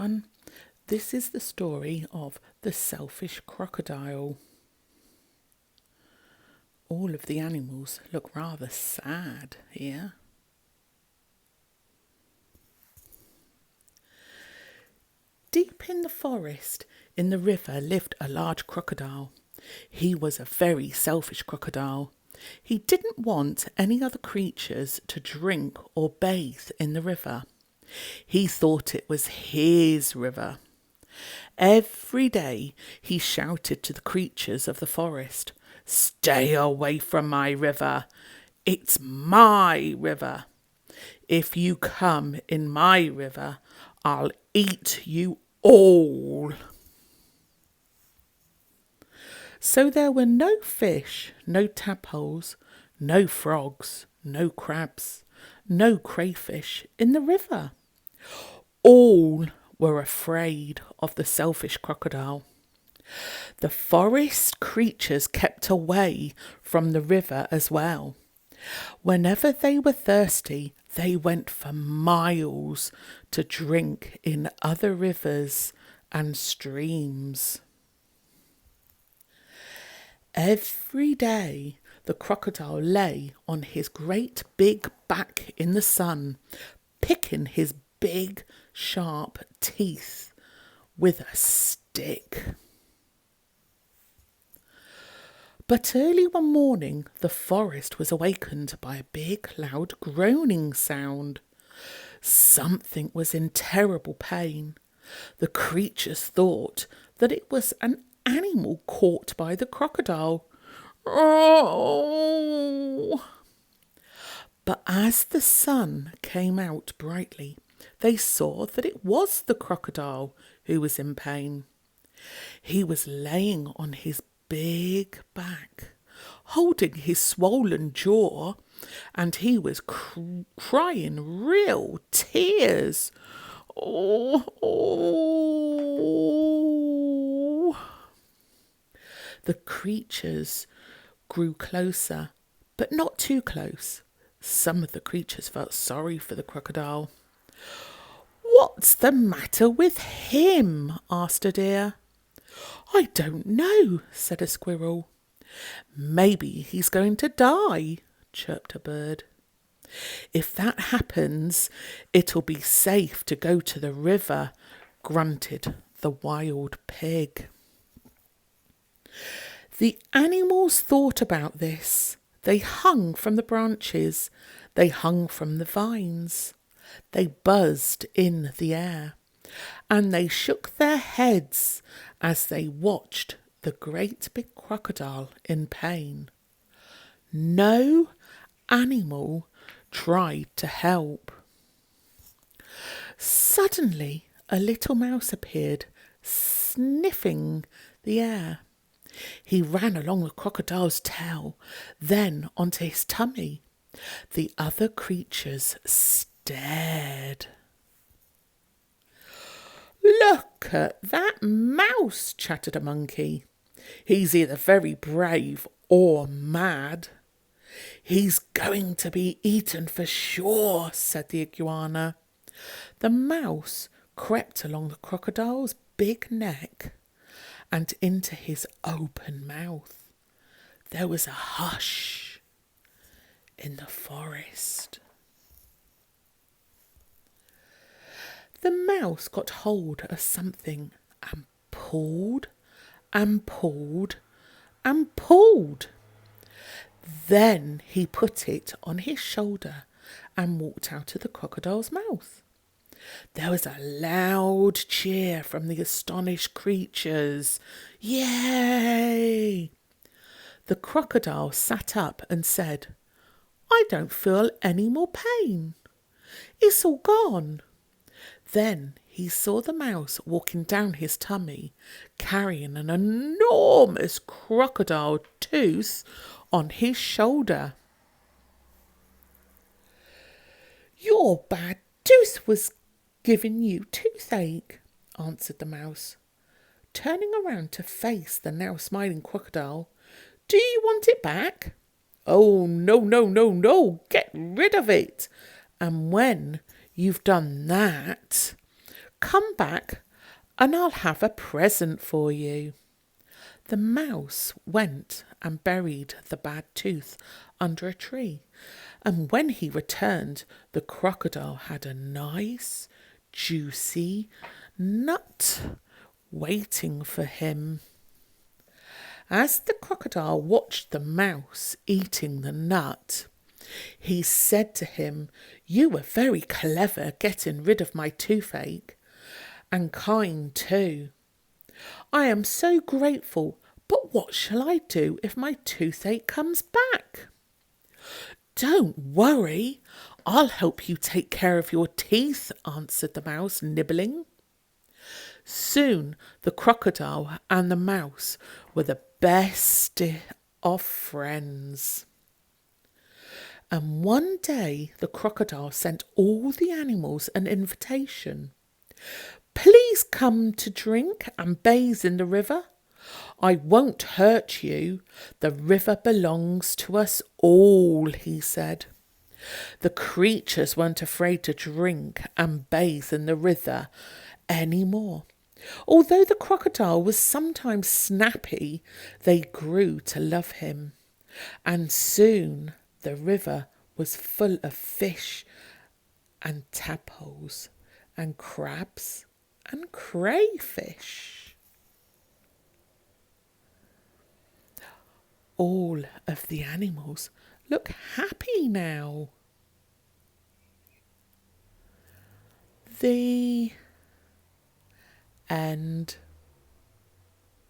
everyone. This is the story of the selfish crocodile. All of the animals look rather sad here. Deep in the forest, in the river, lived a large crocodile. He was a very selfish crocodile. He didn't want any other creatures to drink or bathe in the river. He thought it was his river. Every day he shouted to the creatures of the forest, "Stay away from my river. It's my river. If you come in my river, I'll eat you all." So there were no fish, no tadpoles, no frogs, no crabs, no crayfish in the river. All were afraid of the selfish crocodile. The forest creatures kept away from the river as well. Whenever they were thirsty, they went for miles to drink in other rivers and streams. Every day, the crocodile lay on his great big back in the sun, picking his big, sharp teeth with a stick. But early one morning, the forest was awakened by a big, loud groaning sound. Something was in terrible pain. The creatures thought that it was an animal caught by the crocodile. Oh! But as the sun came out brightly, they saw that it was the crocodile who was in pain. He was laying on his big back, holding his swollen jaw, and he was crying real tears. Oh, oh. The creatures grew closer, but not too close. Some of the creatures felt sorry for the crocodile. "What's the matter with him?" asked a deer. "I don't know," said a squirrel. "Maybe he's going to die," chirped a bird. "If that happens, it'll be safe to go to the river," grunted the wild pig. The animals thought about this. They hung from the branches. They hung from the vines. They buzzed in the air. And they shook their heads as they watched the great big crocodile in pain. No animal tried to help. Suddenly, a little mouse appeared, sniffing the air. He ran along the crocodile's tail, then onto his tummy. The other creatures stared. "Look at that mouse," chattered a monkey. "He's either very brave or mad." "He's going to be eaten for sure," said the iguana. The mouse crept along the crocodile's big neck and into his open mouth. There was a hush in the forest. The mouse got hold of something and pulled and pulled and pulled. Then he put it on his shoulder and walked out of the crocodile's mouth. There was a loud cheer from the astonished creatures. "Yay!" The crocodile sat up and said, "I don't feel any more pain. It's all gone." Then he saw the mouse walking down his tummy, carrying an enormous crocodile tooth on his shoulder. "Your bad tooth was giving you toothache," answered the mouse, turning around to face the now smiling crocodile. "Do you want it back?" "Oh, no, no, no, no, get rid of it. And when you've done that, Come back and I'll have a present for you. The mouse went and buried the bad tooth under a tree, and when he returned, the crocodile had a nice, juicy nut waiting for him. As the crocodile watched the mouse eating the nut, he said to him, "You were very clever getting rid of my toothache, and kind too. I am so grateful, but what shall I do if my toothache comes back?" "Don't worry, I'll help you take care of your teeth," answered the mouse, nibbling. Soon the crocodile and the mouse were the best of friends. And one day the crocodile sent all the animals an invitation. "Please come to drink and bathe in the river. I won't hurt you. The river belongs to us all," he said. The creatures weren't afraid to drink and bathe in the river any more. Although the crocodile was sometimes snappy, they grew to love him. And soon the river was full of fish and tadpoles and crabs and crayfish. All of the animals look happy now. The end.